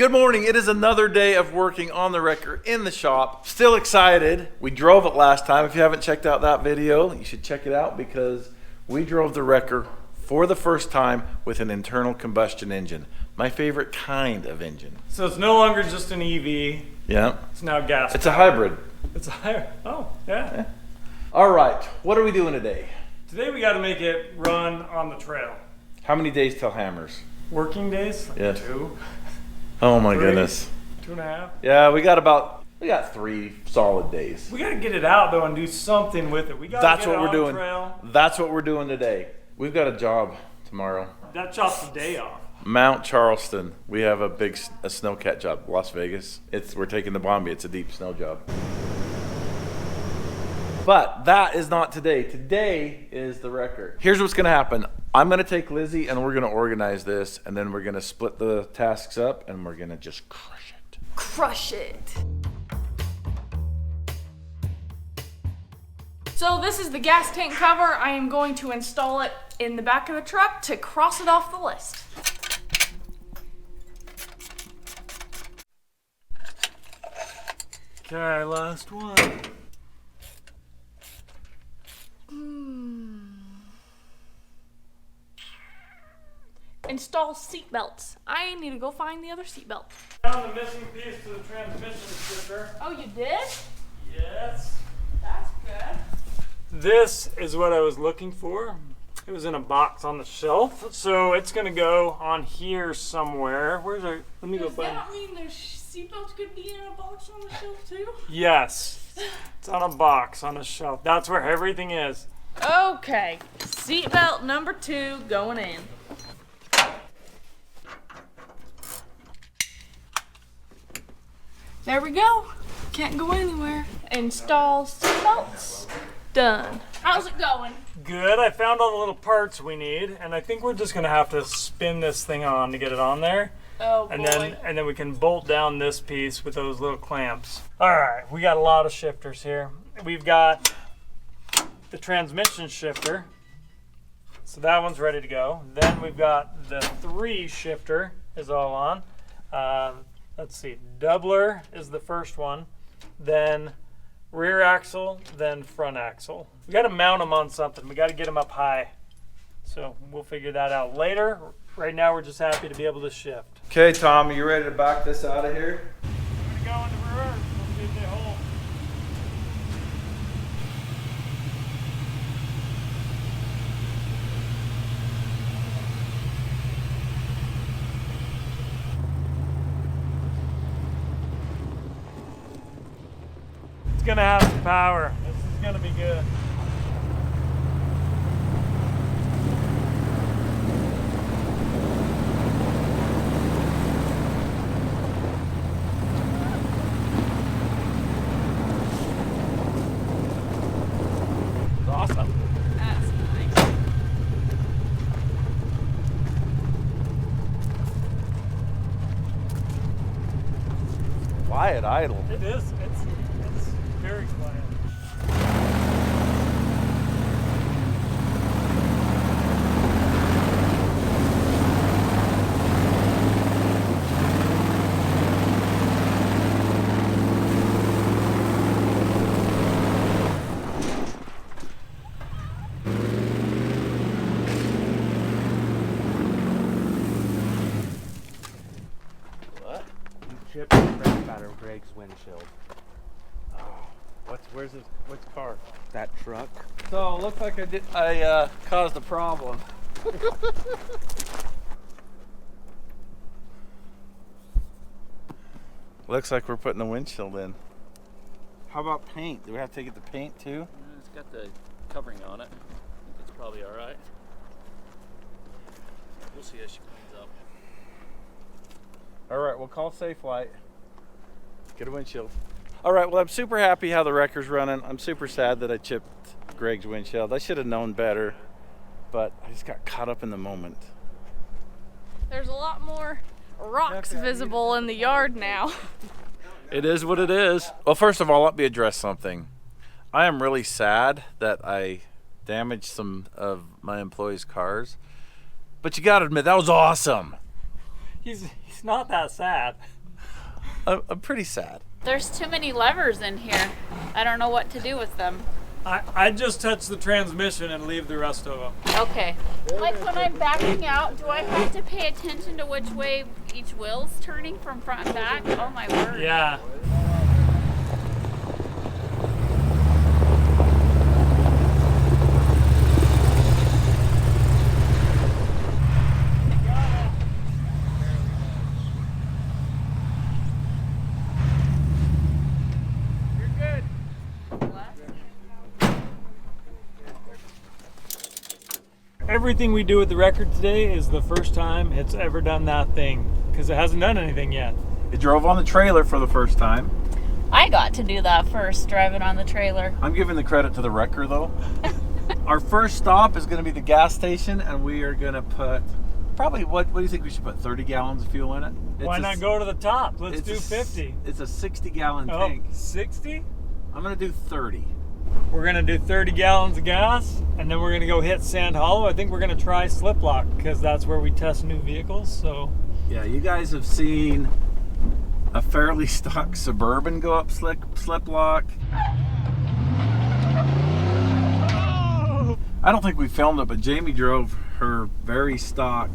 Good morning. It is another day of working on the wrecker in the shop. Still excited. We drove it last time. If you haven't checked out that video, you should check it out because we drove the wrecker for the first time with an internal combustion engine. My favorite kind of engine. So it's no longer just an EV. Yeah. It's now gas. It's a hybrid. It's a hybrid. Oh, yeah. All right. What are we doing today? Today we got to make it run on the trail. How many days till Hammers? Working days? Like Yes. 2. Oh my 3, goodness. 2.5. Yeah, we got 3 solid days. We got to get it out though and do something with it. We got That's to get what it we're doing. on the trail. That's what we're doing today. We've got a job tomorrow. That chops the day off. Mount Charleston. We have a snowcat job. Las Vegas. We're taking the Bombi. It's a deep snow job. But that is not today. Today is the wrecker. Here's what's gonna happen. I'm gonna take Lizzie and we're gonna organize this, and then we're gonna split the tasks up and we're gonna just crush it. Crush it. So this is the gas tank cover. I am going to install it in the back of the truck to cross it off the list. Okay, last one. Install seat belts. I need to go find the other seat belt. Found the missing piece to the transmission shifter. Oh, you did? Yes. That's good. This is what I was looking for. It was in a box on the shelf, so it's gonna go on here somewhere. Where's our? Let me go Does find. that mean their seat belts could be in a box on the shelf too? Yes, it's on a box on a shelf. That's where everything is. Okay, seat belt number 2 going in. There we go. Can't go anywhere. Install seat belts. Done. How's it going? Good. I found all the little parts we need, and I think we're just gonna have to spin this thing on to get it on there. Oh boy. And then we can bolt down this piece with those little clamps. All right, we got a lot of shifters here. We've got the transmission shifter, so that one's ready to go. Then we've got the 3 shifter is all on. Let's see, doubler is the first one, then rear axle, then front axle. We got to mount them on something. We got to get them up high. So we'll figure that out later. Right now we're just happy to be able to shift. Okay, Tom, are you ready to back this out of here? We're gonna go into reverse. We'll see if they hold. It's gonna have some power. This is gonna be good. It's awesome. That's nice. Quiet idle. It is. It's very quiet. What? You chipped the crap out of Greg's windshield. What's car? That truck. So it looks like I caused a problem. Looks like we're putting the windshield in. How about paint? Do we have to get the paint too? It's got the covering on it. I think it's probably all right. We'll see as she cleans up. All right, we'll call Safe Light. Get a windshield. All right, well, I'm super happy how the wrecker's running. I'm super sad that I chipped Greg's windshield. I should have known better, but I just got caught up in the moment. There's a lot more rocks visible in the yard now. It is what it is. Well, first of all, let me address something. I am really sad that I damaged some of my employees' cars, but you gotta admit, that was awesome. He's It's not that sad. I'm pretty sad. There's too many levers in here. I don't know what to do with them. I just touch the transmission and leave the rest of them. Okay. Like when I'm backing out, do I have to pay attention to which way each wheel's turning from front and back? Oh my word. Yeah. Everything we do with the record today is the first time it's ever done that thing, because it hasn't done anything yet. It drove on the trailer for the first time. I got to do that first, driving on the trailer. I'm giving the credit to the wrecker though. Our first stop is going to be the gas station, and we are going to put probably, what do you think we should put, 30 gallons of fuel in it? Why not go to the top? Let's do 50. It's a 60-gallon Oh, tank. 60? I'm going to do 30. We're gonna do 30 gallons of gas, and then we're gonna go hit Sand Hollow. I think we're gonna try Slip Lock, because that's where we test new vehicles, so. Yeah, you guys have seen a fairly stock Suburban go up slip lock. I don't think we filmed it, but Jamie drove her very stock.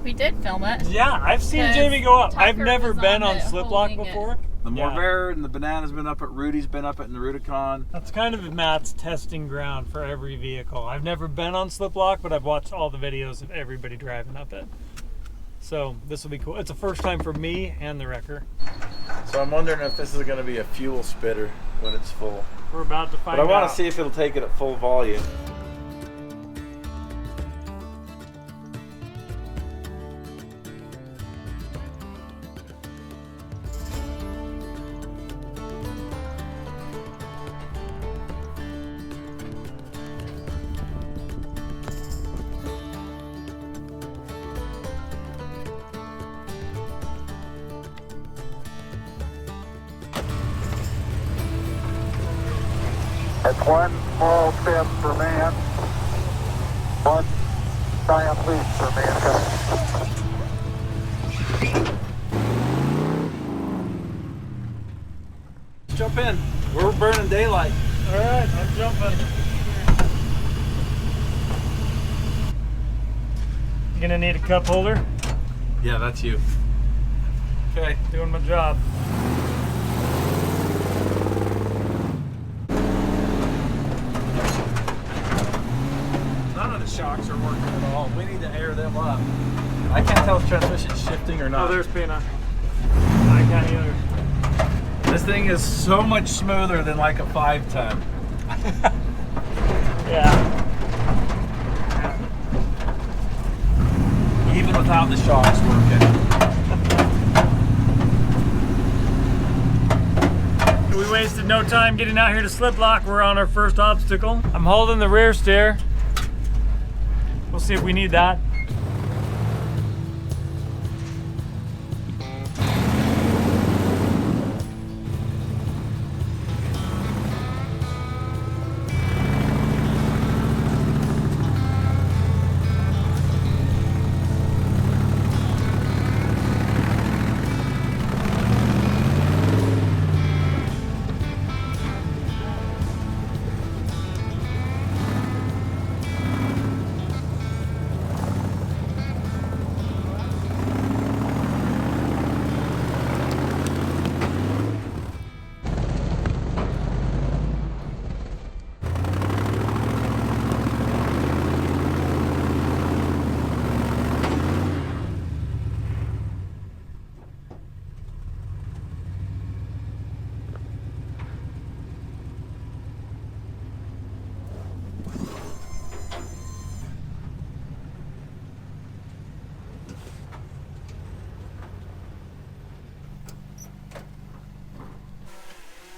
We did film it. Yeah, I've seen Because Jamie go up. I've Tucker never was been on on it, Slip Lock holding it. before. The Yeah. MORR and the Banana's been up it. Rudy's been up it in the Rubicon. That's kind of Matt's testing ground for every vehicle. I've never been on Slip Lock, but I've watched all the videos of everybody driving up it. So this will be cool. It's the first time for me and the wrecker. So I'm wondering if this is going to be a fuel spitter when it's full. We're about to find But I want out. to see if it'll take it at full volume. It's one small step for man, one giant leap for mankind. Jump in. We're burning daylight. All right, I'm jumping. You gonna need a cup holder? Yeah, that's you. Okay. Doing my job. None of the shocks are working at all. We need to air them up. I can't tell if transmission's shifting or Oh, not. there's Pina. I can't either. This thing is so much smoother than like a 5-ton. Yeah. Even without the shocks working. We wasted no time getting out here to Slip Lock. We're on our first obstacle. I'm holding the rear steer. We'll see if we need that.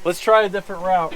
Let's try a different route.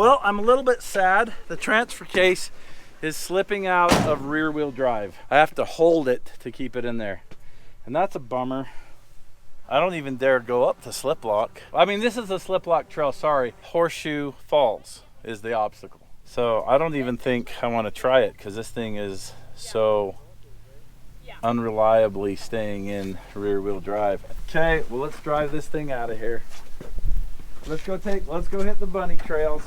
Well, I'm a little bit sad. The transfer case is slipping out of rear wheel drive. I have to hold it to keep it in there. And that's a bummer. I don't even dare go up to slip lock. I mean, this is a slip lock trail, sorry. Horseshoe Falls is the obstacle. So I don't even think I want to try it because this thing is so unreliably staying in rear wheel drive. Okay, well, let's drive this thing out of here. Let's go hit the bunny trails.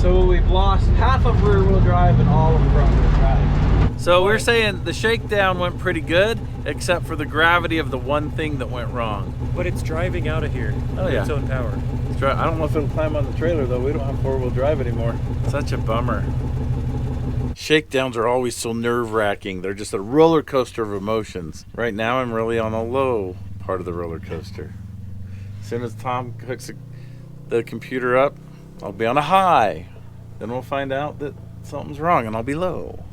So we've lost half of rear wheel drive and all of front wheel drive. So we're saying the shakedown went pretty good, except for the gravity of the one thing that went wrong. But it's driving out of here. Oh yeah. Its own power. I don't know if it'll climb on the trailer though. We don't have four wheel drive anymore. Such a bummer. Shakedowns are always so nerve-wracking. They're just a roller coaster of emotions. Right now I'm really on a low part of the roller coaster. As soon as Tom hooks the computer up, I'll be on a high. Then we'll find out that something's wrong and I'll be low.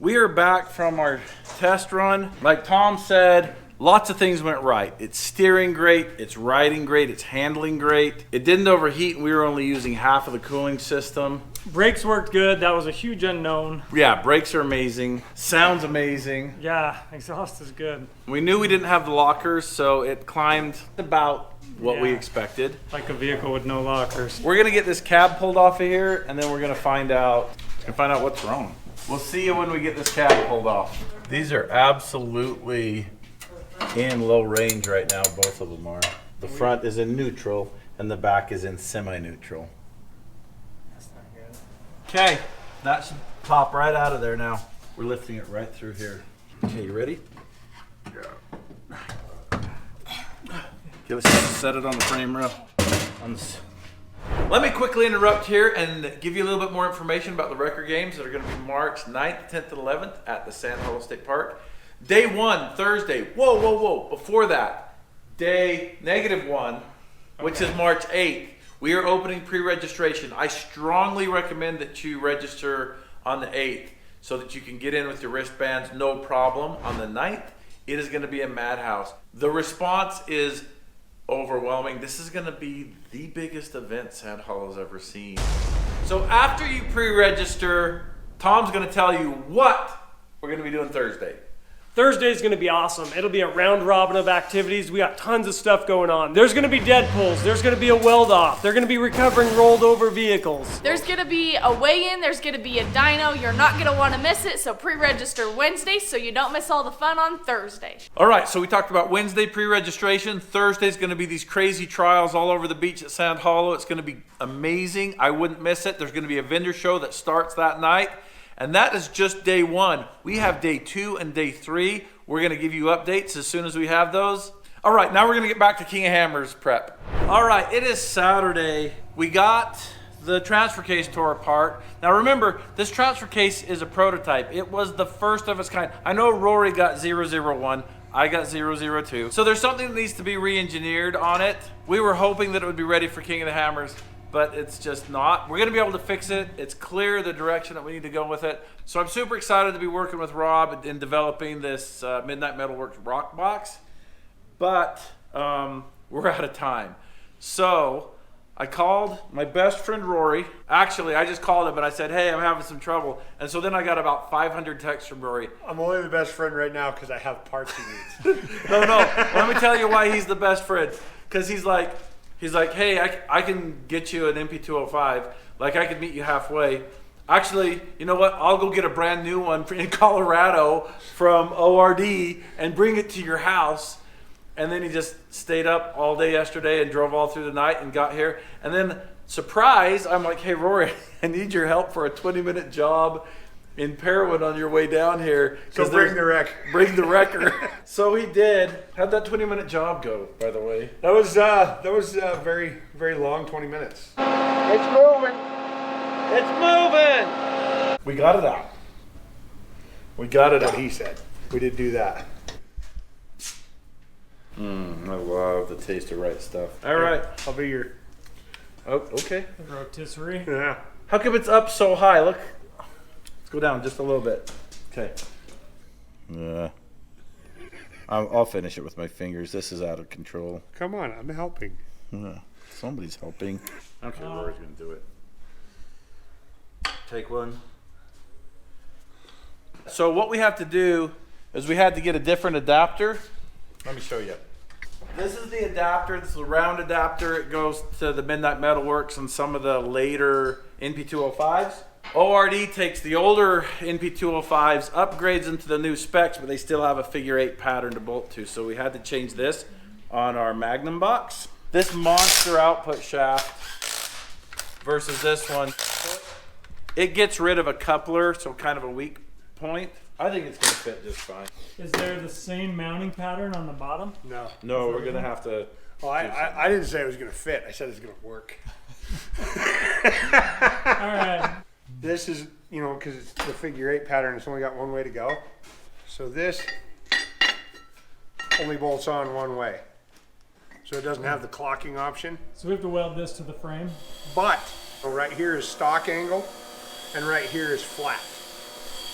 We are back from our test run. Like Tom said, lots of things went right. It's steering great, it's riding great, it's handling great. It didn't overheat and we were only using half of the cooling system. Brakes worked good. That was a huge unknown. Yeah, brakes are amazing. Sounds amazing. Yeah, exhaust is good. We knew we didn't have the lockers, so it climbed about what we expected. Like a vehicle with no lockers. We're gonna get this cab pulled off of here, and then we're gonna find out what's wrong. We'll see you when we get this cab pulled off. These are absolutely in low range right now. Both of them are. The front is in neutral, and the back is in semi-neutral. That's not good. Okay, that should pop right out of there now. We're lifting it right through here. Okay, you ready? Okay, let's set it on the frame rail. Let me quickly interrupt here and give you a little bit more information about the record games that are going to be March 9th, 10th, and 11th at the Sand Hollow State Park. Day 1, Thursday. Whoa. Before that, day -1, which is March 8th. We are opening pre-registration. I strongly recommend that you register on the 8th so that you can get in with your wristbands, no problem. On the 9th, it is going to be a madhouse. The response is overwhelming. This is going to be the biggest event Sand Hollow's ever seen. So after you pre-register, Tom's going to tell you what we're going to be doing Thursday. Thursday's going to be awesome. It'll be a round robin of activities. We got tons of stuff going on. There's going to be dead pulls. There's going to be a weld off. They're going to be recovering rolled over vehicles. There's going to be a weigh-in. There's going to be a dyno. You're not going to want to miss it, so pre-register Wednesday so you don't miss all the fun on Thursday. All right, so we talked about Wednesday pre-registration. Thursday's going to be these crazy trials all over the beach at Sand Hollow. It's going to be amazing. I wouldn't miss it. There's going to be a vendor show that starts that night. And that is just day 1. We have day 2 and day 3. We're going to give you updates as soon as we have those. All right, now we're going to get back to King of Hammers prep. All right, it is Saturday. We got the transfer case tore apart. Now remember, this transfer case is a prototype. It was the first of its kind. I know Rory got 001. I got 002. So there's something that needs to be re-engineered on it. We were hoping that it would be ready for King of the Hammers, but it's just not. We're gonna be able to fix it. It's clear the direction that we need to go with it. So I'm super excited to be working with Rob in developing this Midnight Metalworks rock box, but we're out of time. So I called my best friend Rory. Actually, I just called him and I said, hey, I'm having some trouble. And so then I got about 500 texts from Rory. I'm only the best friend right now because I have parts he needs. No. Let me tell you why he's the best friend. Because he's like, hey, I can get you an MP205. Like, I could meet you halfway. Actually, you know what? I'll go get a brand new one in Colorado from ORD and bring it to your house. And then he just stayed up all day yesterday and drove all through the night and got here. And then, surprise, I'm like, hey, Rory, I need your help for a 20-minute job in Parowan on your way down here. So bring the wreck. Bring the wrecker. So he did. How'd that 20-minute job go, by the way? That was very, very long 20 minutes. It's moving. It's moving! We got it out. We got it out. He said. We did do that. I love the taste of right stuff. All right. I'll be your. Oh, okay. Rotisserie. Yeah. How come it's up so high? Look. Let's go down just a little bit. Okay. I'll finish it with my fingers. This is out of control. Come on, I'm helping. Somebody's helping. Okay, Rory's gonna do it. Take one. So what we have to do is we had to get a different adapter. Let me show you. This is the adapter. This is the round adapter. It goes to the Midnight Metalworks and some of the later NP205s. ORD takes the older NP205s, upgrades them to the new specs, but they still have a figure 8 pattern to bolt to. So we had to change this on our Magnum box. This monster output shaft versus this one, it gets rid of a coupler, so kind of a weak point. I think it's gonna fit just fine. Is there the same mounting pattern on the bottom? No. No, we're gonna have to. Well, I didn't say it was going to fit. I said it's going to work. All right. This is, you know, because it's the figure 8 pattern, it's only got one way to go. So this only bolts on one way. So it doesn't have the clocking option. So we have to weld this to the frame. But right here is stock angle, and right here is flat.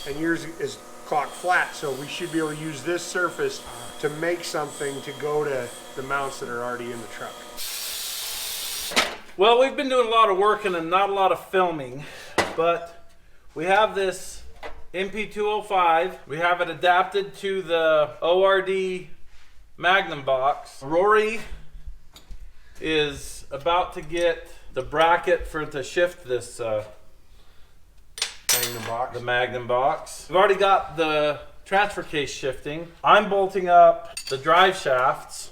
And yours is clocked flat, so we should be able to use this surface to make something to go to the mounts that are already in the truck. Well, we've been doing a lot of working and not a lot of filming, but we have this MP205. We have it adapted to the ORD Magnum box. Rory is about to get the bracket to shift this Magnum box. the Magnum box. We've already got the transfer case shifting. I'm bolting up the drive shafts,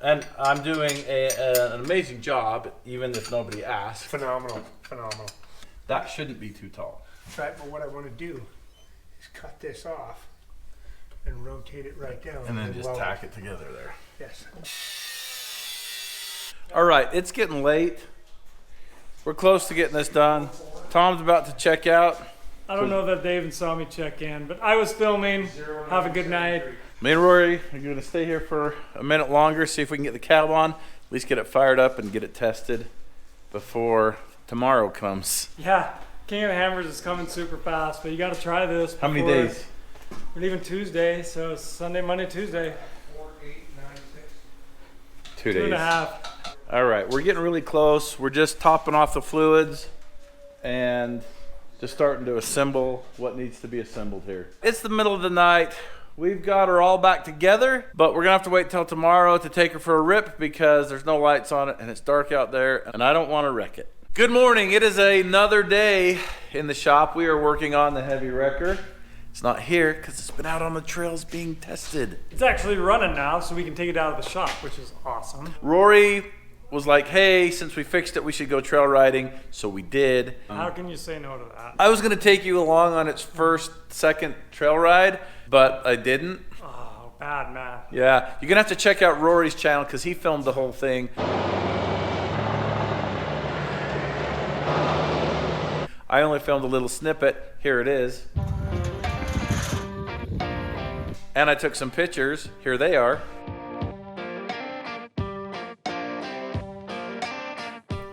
and I'm doing an amazing job, even if nobody asked. Phenomenal, phenomenal. That shouldn't be too tall. Right, but what I want to do is cut this off and rotate it right down. And then just weld tack it together there. Yes. All right, it's getting late. We're close to getting this done. Tom's about to check out. I don't know that they even saw me check in, but I was filming. Have a good night. Me and Rory are going to stay here for a minute longer, see if we can get the cab on, at least get it fired up and get it tested before tomorrow comes. Yeah, King of the Hammers is coming super fast, but you got to try this. How many before- days? We're leaving Tuesday, so it's Sunday, Monday, Tuesday. 2 days. 2.5. All right, we're getting really close. We're just topping off the fluids and just starting to assemble what needs to be assembled here. It's the middle of the night. We've got her all back together, but we're gonna have to wait till tomorrow to take her for a rip because there's no lights on it and it's dark out there and I don't want to wreck it. Good morning. It is another day in the shop. We are working on the heavy wrecker. It's not here because it's been out on the trails being tested. It's actually running now, so we can take it out of the shop, which is awesome. Rory was like, hey, since we fixed it, we should go trail riding. So we did. How can you say no to that? I was going to take you along on its second trail ride, but I didn't. Oh, bad man. Yeah, you're going to have to check out Rory's channel because he filmed the whole thing. I only filmed a little snippet. Here it is. And I took some pictures. Here they are.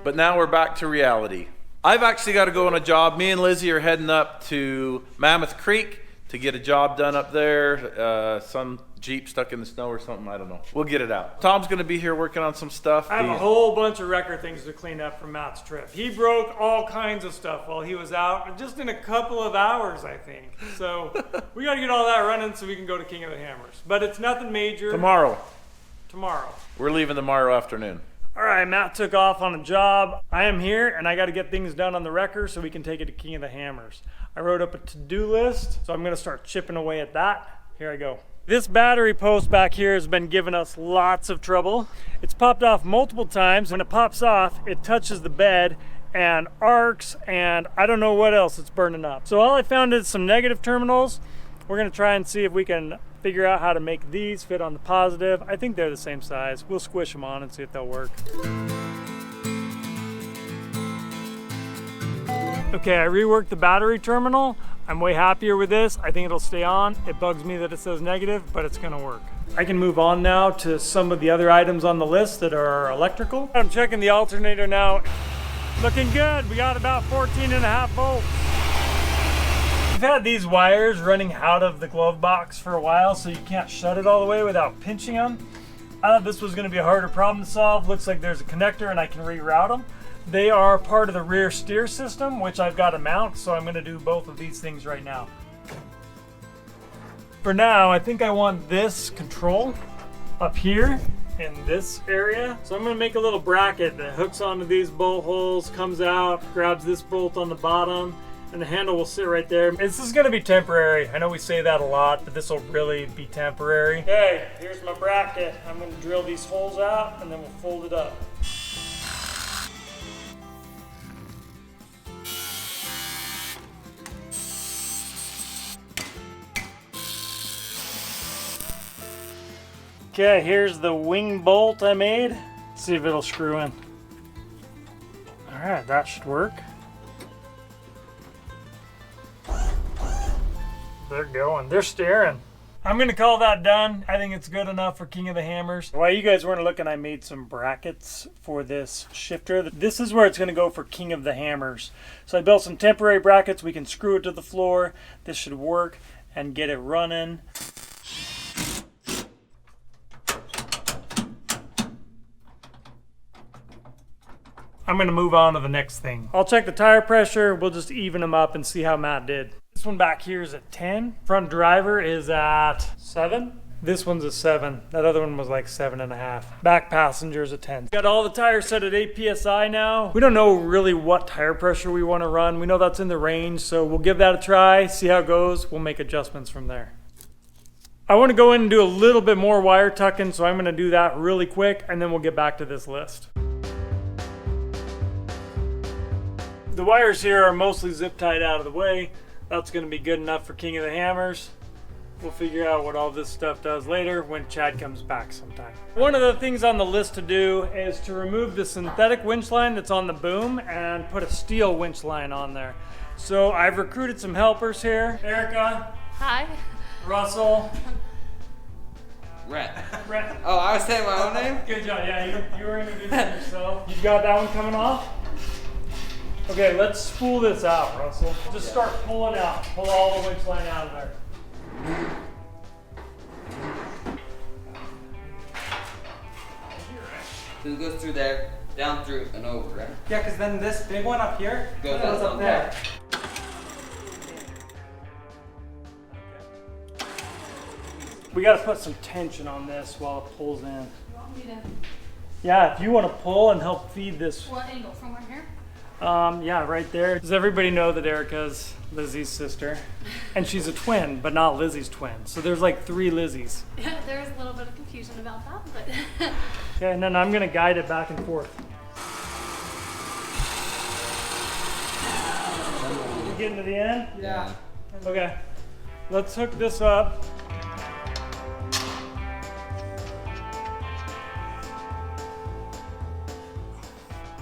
But now we're back to reality. I've actually got to go on a job. Me and Lizzie are heading up to Mammoth Creek to get a job done up there. Some Jeep stuck in the snow or something, I don't know. We'll get it out. Tom's gonna be here working on some stuff. I have a whole bunch of wrecker things to clean up from Matt's trip. He broke all kinds of stuff while he was out, just in a couple of hours, I think. So we gotta get all that running so we can go to King of the Hammers. But it's nothing major. Tomorrow. We're leaving tomorrow afternoon. All right, Matt took off on a job. I am here, and I got to get things done on the wrecker so we can take it to King of the Hammers. I wrote up a to-do list, so I'm going to start chipping away at that. Here I go. This battery post back here has been giving us lots of trouble. It's popped off multiple times. When it pops off, it touches the bed, and arcs, and I don't know what else it's burning up. So all I found is some negative terminals. We're gonna try and see if we can figure out how to make these fit on the positive. I think they're the same size. We'll squish them on and see if they'll work. Okay, I reworked the battery terminal. I'm way happier with this. I think it'll stay on. It bugs me that it says negative, but it's gonna work. I can move on now to some of the other items on the list that are electrical. I'm checking the alternator now. Looking good. We got about 14.5 volts. We've had these wires running out of the glove box for a while, so you can't shut it all the way without pinching them. I thought this was gonna be a harder problem to solve. Looks like there's a connector and I can reroute them. They are part of the rear steer system, which I've got to mount, so I'm going to do both of these things right now. For now, I think I want this control up here in this area. So I'm going to make a little bracket that hooks onto these bolt holes, comes out, grabs this bolt on the bottom, and the handle will sit right there. This is going to be temporary. I know we say that a lot, but this will really be temporary. Okay, here's my bracket. I'm going to drill these holes out, and then we'll fold it up. Okay, here's the wing bolt I made. Let's see if it'll screw in. All right, that should work. They're going, they're steering. I'm gonna call that done. I think it's good enough for King of the Hammers. While you guys weren't looking, I made some brackets for this shifter. This is where it's gonna go for King of the Hammers. So I built some temporary brackets. We can screw it to the floor. This should work and get it running. I'm gonna move on to the next thing. I'll check the tire pressure. We'll just even them up and see how Matt did. This one back here is at 10. Front driver is at 7. This one's a 7. That other one was like 7.5. Back passenger's a 10. Got all the tires set at 8 PSI now. We don't know really what tire pressure we wanna run. We know that's in the range, so we'll give that a try, see how it goes. We'll make adjustments from there. I wanna go in and do a little bit more wire tucking, so I'm gonna do that really quick, and then we'll get back to this list. The wires here are mostly zip tied out of the way. That's gonna be good enough for King of the Hammers. We'll figure out what all this stuff does later when Chad comes back sometime. One of the things on the list to do is to remove the synthetic winch line that's on the boom and put a steel winch line on there. So I've recruited some helpers here. Erica. Hi. Russell. Rhett. Rhett. Oh, I was saying my own name? Good job, yeah, you were introducing yourself. You got that one coming off? Okay, let's spool this out, Russell. Just start pulling out. Pull all the winch line out of there. So it goes through there, down through and over, right? Yeah, because then this big one up here Goes up there. We got to put some tension on this while it pulls in. You want me to? Yeah, if you want to pull and help feed this. What angle? From where here? Yeah, right there. Does everybody know that Erica's Lizzie's sister? And she's a twin, but not Lizzie's twin. So there's like 3 Lizzies. There's a little bit of confusion about that, but. Okay, and then I'm gonna guide it back and forth. You getting to the end? Yeah. Okay, let's hook this up.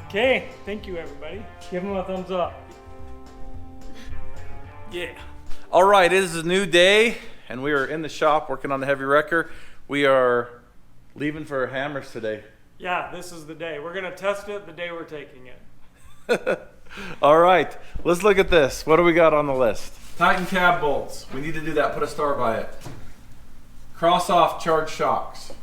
Okay, thank you everybody. Give them a thumbs up. Yeah. All right, it is a new day, and we are in the shop working on the heavy wrecker. We are leaving for hammers today. Yeah, this is the day. We're gonna test it the day we're taking it. All right, let's look at this. What do we got on the list? Tighten cab bolts. We need to do that. Put a star by it. Cross off charged shocks.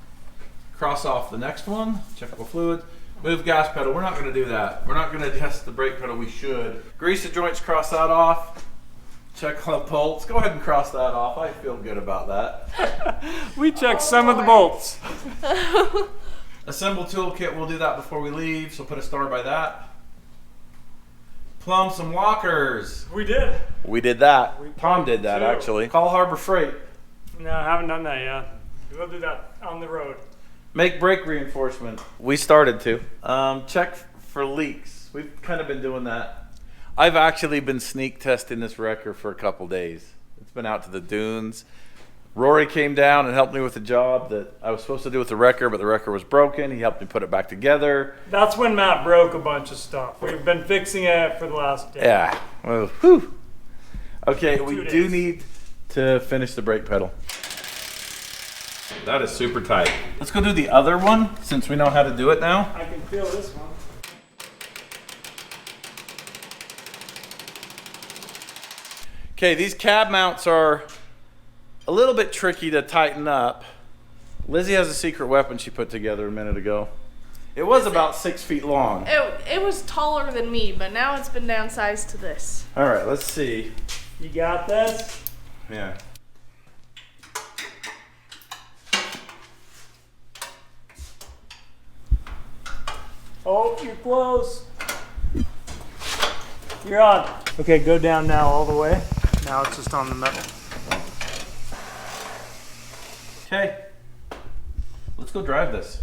Cross off the next one. Checkable fluid. Move gas pedal. We're not going to do that. We're not going to test the brake pedal. We should. Grease the joints. Cross that off. Check on the bolts. Go ahead and cross that off. I feel good about that. We checked some of the bolts. Assemble toolkit. We'll do that before we leave. So put a star by that. Plumb some lockers. We did. We did that. Tom did that, too. actually. Call Harbor Freight. No, I haven't done that yet. We'll do that on the road. Make brake reinforcement. We started to. Check for leaks. We've kind of been doing that. I've actually been sneak testing this wrecker for a couple days. It's been out to the dunes. Rory came down and helped me with the job that I was supposed to do with the wrecker, but the wrecker was broken. He helped me put it back together. That's when Matt broke a bunch of stuff. We've been fixing it for the last day. Yeah. Well, whew. Okay, 2 we days. do need to finish the brake pedal. That is super tight. Let's go do the other one since we know how to do it now. I can feel this one. Okay, these cab mounts are a little bit tricky to tighten up. Lizzie has a secret weapon she put together a minute ago. It was about 6 feet long. It was taller than me, but now it's been downsized to this. All right, let's see. You got this? Yeah. Oh, you're close. You're on. Okay, go down now all the way. Now it's just on the metal. Okay, let's go drive this.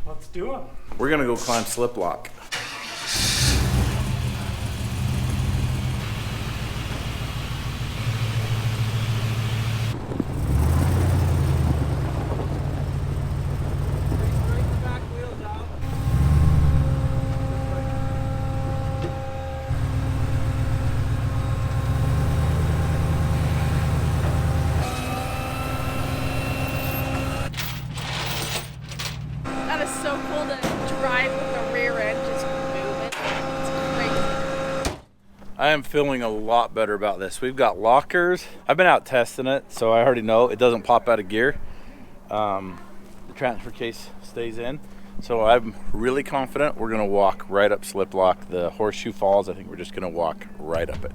Let's do it. We're gonna go climb slip lock. That is so cool to drive with the rear end just moving. It's crazy. I am feeling a lot better about this. We've got lockers. I've been out testing it, so I already know it doesn't pop out of gear. The transfer case stays in. So I'm really confident we're gonna walk right up slip lock. The horseshoe falls, I think we're just gonna walk right up it.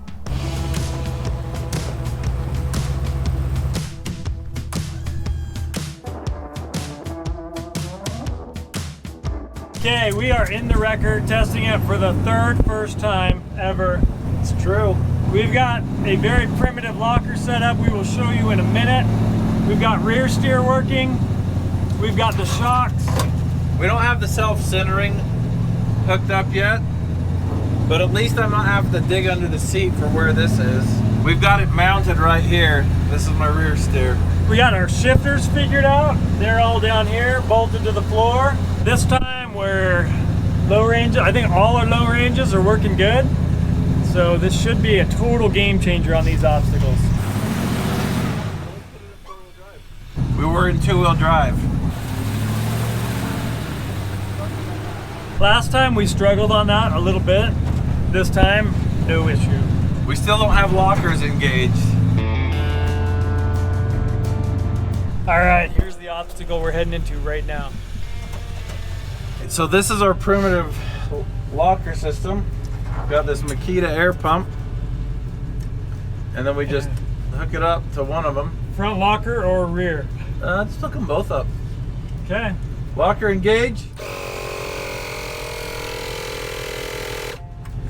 Okay, we are in the wrecker testing it for the first time ever. It's true. We've got a very primitive locker setup we will show you in a minute. We've got rear steer working. We've got the shocks. We don't have the self-centering hooked up yet, but at least I'm not having to dig under the seat for where this is. We've got it mounted right here. This is my rear steer. We got our shifters figured out. They're all down here, bolted to the floor. This time we're low range. I think all our low ranges are working good. So this should be a total game changer on these obstacles. We were in two-wheel drive. Last time we struggled on that a little bit. This time, no issue. We still don't have lockers engaged. All right, here's the obstacle we're heading into right now. So this is our primitive locker system. We've got this Makita air pump, and then we just hook it up to one of them. Front locker or rear? Let's hook them both up. Okay. Locker engage.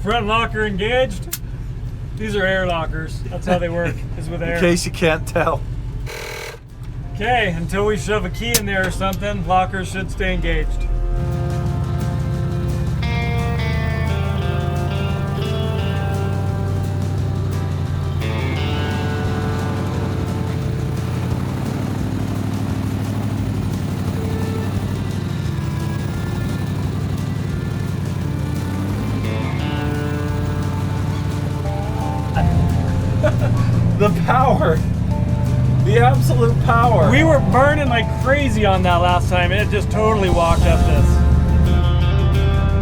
Front locker engaged. These are air lockers. That's how they work, is with air. In case you can't tell. Okay, until we shove a key in there or something, lockers should stay engaged. The power. The absolute power. We were burning like crazy on that last time, and it just totally walked up this.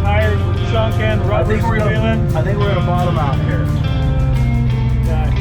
Tires were chunking, rubber's squealing. I think we're gonna bottom out here. Yeah.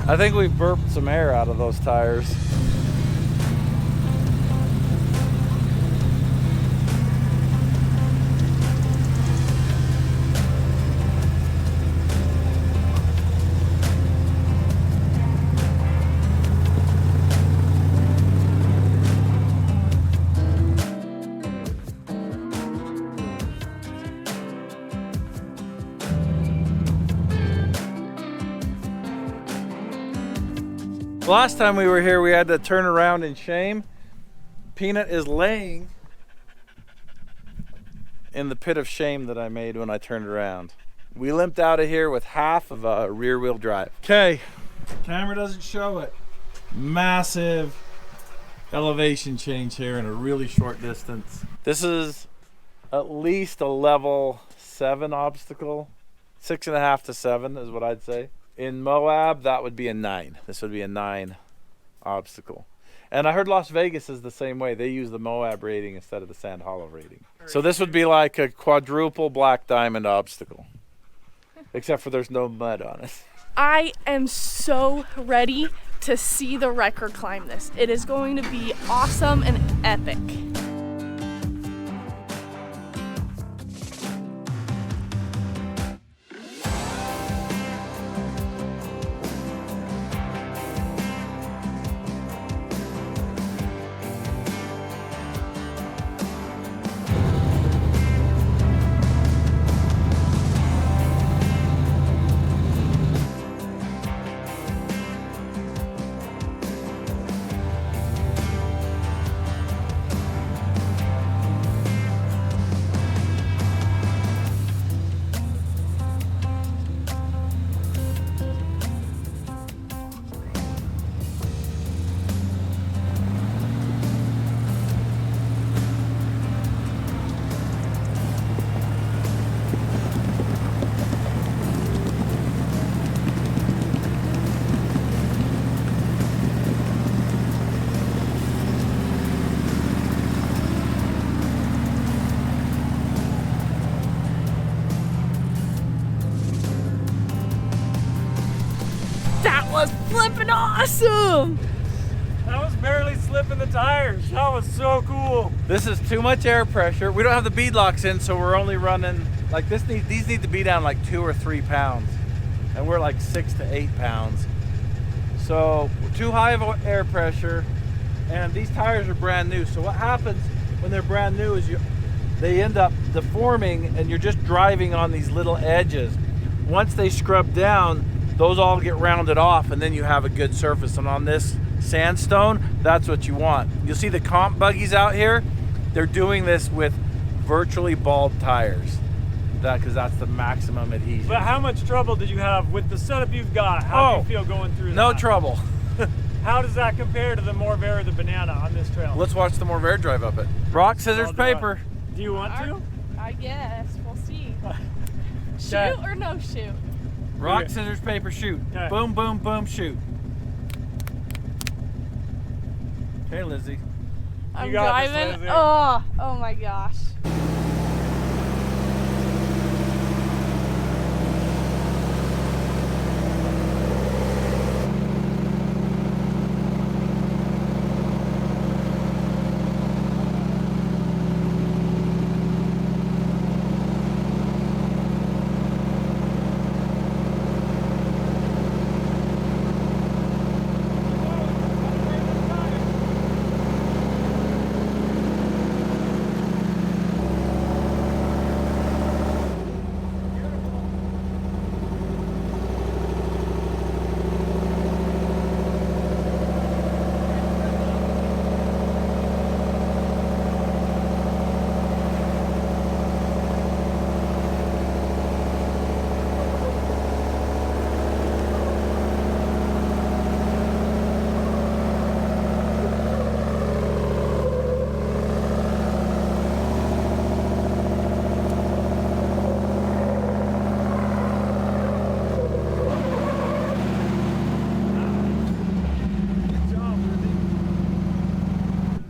I think we've burped some air out of those tires. Last time we were here, we had to turn around in shame. Peanut is laying in the pit of shame that I made when I turned around. We limped out of here with half of a rear wheel drive. Okay, camera doesn't show it. Massive elevation change here in a really short distance. This is at least a level 7 obstacle. 6.5 to 7 is what I'd say. In Moab, that would be a 9. This would be a 9 obstacle. And I heard Las Vegas is the same way. They use the Moab rating instead of the Sand Hollow rating. So this would be like a quadruple black diamond obstacle. Except for there's no mud on it. I am so ready to see the wrecker climb this. It is going to be awesome and epic. That was flipping awesome! That was barely slipping the tires. That was so cool. This is too much air pressure. We don't have the bead locks in, so we're only running like this. These need to be down like 2 or 3 pounds, and we're like 6 to 8 pounds. So we're too high of air pressure, and these tires are brand new. So what happens when they're brand new is they end up deforming, and you're just driving on these little edges. Once they scrub down, those all get rounded off, and then you have a good surface. And on this sandstone, that's what you want. You'll see the comp buggies out here. They're doing this with virtually bald tires, because that's the maximum adhesion. But how much trouble did you have with the setup you've got? How do you feel going through that? No trouble. How does that compare to the MORR or the Banana on this trail? Let's watch the MORR drive up it. Rock, scissors, paper. Do you want to? I guess. We'll see. Shoot or no shoot? Rock, scissors, paper, shoot. Okay. Boom, boom, boom, shoot. Okay, Lizzie. I'm got this, driving. Lizzie. Oh my gosh.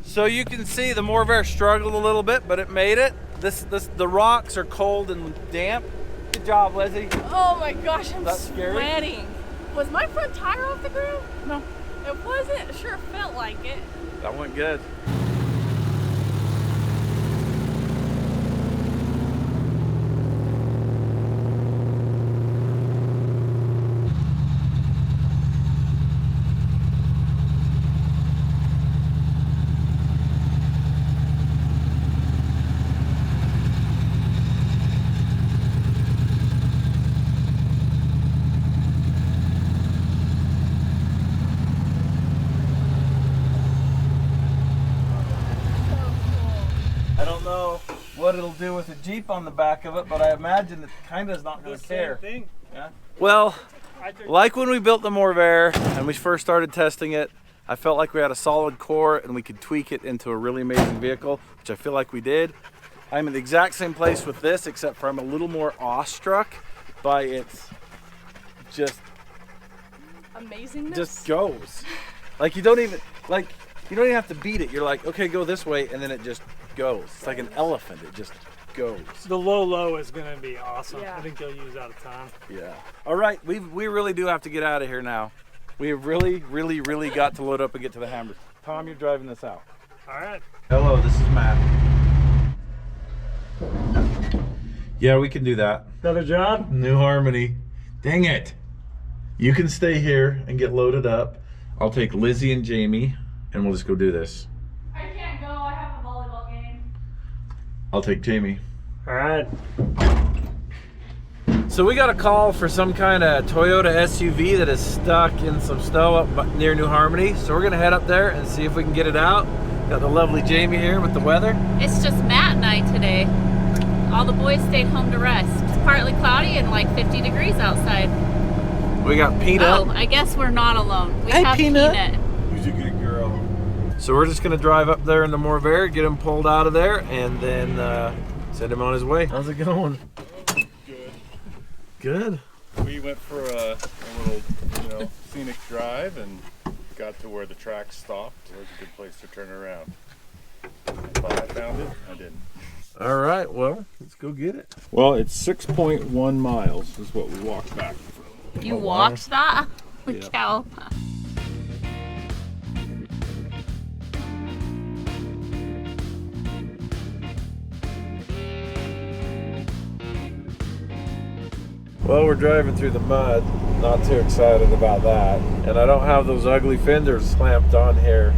So you can see the MORR struggled a little bit, but it made it. The rocks are cold and damp. Good job, Leslie. Oh my gosh, I'm That's scary. sweating. Was my front tire off the ground? No. It wasn't. It sure felt like it. That went good. What it'll do with a Jeep on the back of it, but I imagine it kind of is not going to care. Thing. Yeah. Well, like when we built the MORR and we first started testing it, I felt like we had a solid core and we could tweak it into a really amazing vehicle, which I feel like we did. I'm in the exact same place with this, except for I'm a little more awestruck by its just amazingness. Just goes. Like you don't even have to beat it. You're like, okay, go this way, and then it just goes. It's like an elephant. It just goes. The low is gonna be awesome. Yeah. I think they'll use out of time. Yeah. All right, we really do have to get out of here now. We have really got to load up and get to the hammers. Tom, you're driving this out. All right. Hello, this is Matt. Yeah, we can do that. Another job? New Harmony. Dang it. You can stay here and get loaded up. I'll take Lizzie and Jamie, and we'll just go do this. I can't go. I have a volleyball game. I'll take Jamie. All right. So we got a call for some kind of Toyota SUV that is stuck in some snow up near New Harmony. So we're gonna head up there and see if we can get it out. Got the lovely Jamie here with the weather. It's just Matt and I today. All the boys stayed home to rest. It's partly cloudy and like 50 degrees outside. We got Peanut. Oh, I guess we're not alone. We have Peanut. Who's a good girl? So we're just gonna drive up there in the MORR, get him pulled out of there, and then send him on his way. How's it going? Good. We went for a little, scenic drive and got to where the tracks stopped. It was a good place to turn around. But I found it. I didn't. All right. Well, let's go get it. Well, it's 6.1 miles is what we walked back. You walked that? Holy cow. Well, we're driving through the mud. Not too excited about that. And I don't have those ugly fenders clamped on here.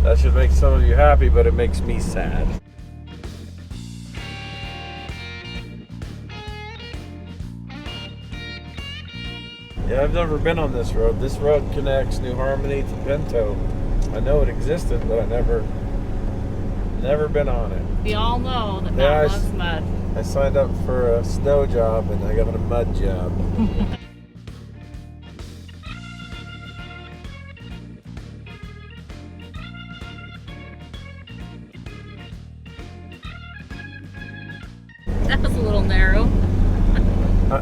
That should make some of you happy, but it makes me sad. Yeah, I've never been on this road. This road connects New Harmony to Pinto. I know it existed, but I never been on it. We all know that Matt loves mud. I signed up for a snow job and I got a mud job. That was a little narrow.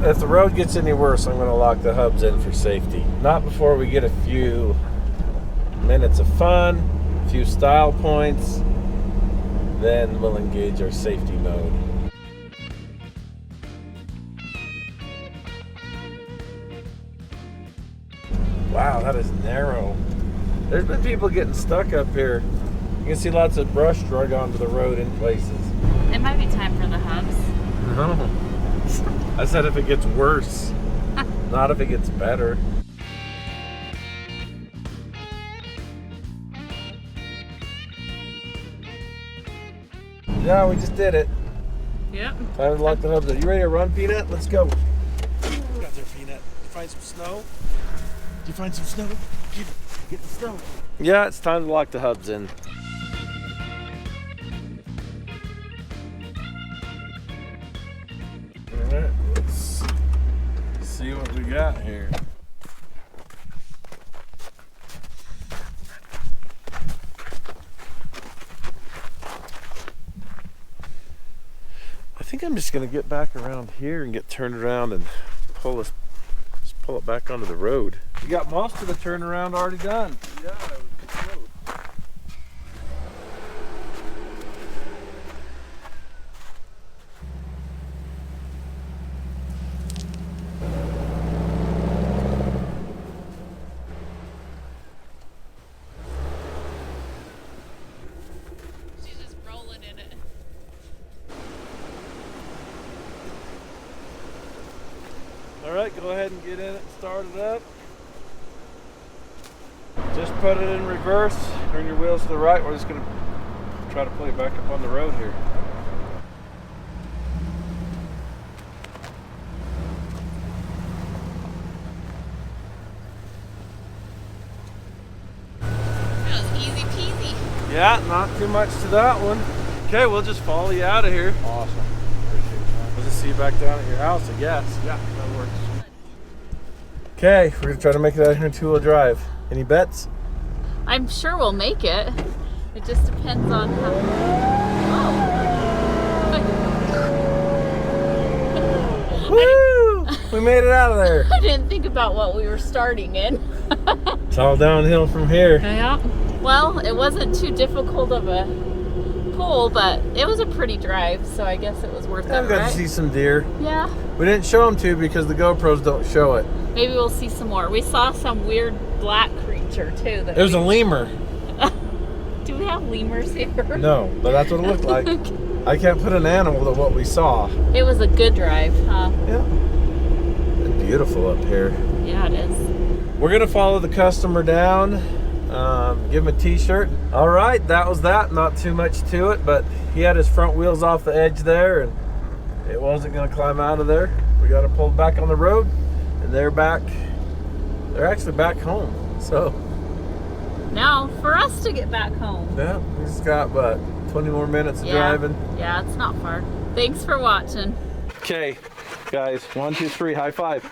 If the road gets any worse, I'm going to lock the hubs in for safety. Not before we get a few minutes of fun, a few style points, then we'll engage our safety mode. Wow, that is narrow. There's been people getting stuck up here. You can see lots of brush drug onto the road in places. It might be time for the hubs. No. I said if it gets worse, not if it gets better. Yeah, we just did it. Yep. Time to lock the hubs up. You ready to run, Peanut? Let's go. Got there, Peanut. Did you find some snow? Did you find some snow? Get the snow. Yeah, it's time to lock the hubs in. Alright, let's see what we got here. I think I'm just gonna get back around here and get turned around and pull it back onto the road. You got most of the turnaround already done. Yeah, it was good. All right, go ahead and get in it and start it up. Just put it in reverse, turn your wheels to the right. We're just gonna try to play it back up on the road here. That was easy peasy. Yeah, not too much to that one. Okay, we'll just follow you out of here. Awesome. Appreciate it. We'll just see you back down at your house, I guess. Yeah, that works. Okay, we're gonna try to make it out here in two-wheel drive. Any bets? I'm sure we'll make it. It just depends on how. Woo! We made it out of there. I didn't think about what we were starting in. It's all downhill from here. Yeah. Well, it wasn't too difficult of a pull, but it was a pretty drive, so I guess it was worth it, I've got right? to see some deer. Yeah. We didn't show them to because the GoPros don't show it. Maybe we'll see some more. We saw some weird black creature too. It was a lemur. Do we have lemurs here? No, but that's what it looked like. I can't put an animal to what we saw. It was a good drive, huh? Yeah. It's beautiful up here. Yeah, it is. We're gonna follow the customer down, give him a t-shirt. All right, that was that. Not too much to it, but he had his front wheels off the edge there and it wasn't gonna climb out of there. We got to pull back on the road and they're actually back home. So Now, for us to get back home. yeah, we just got about 20 more minutes of driving. Yeah, it's not far. Thanks for watching. Okay, guys, 1, 2, 3, high five.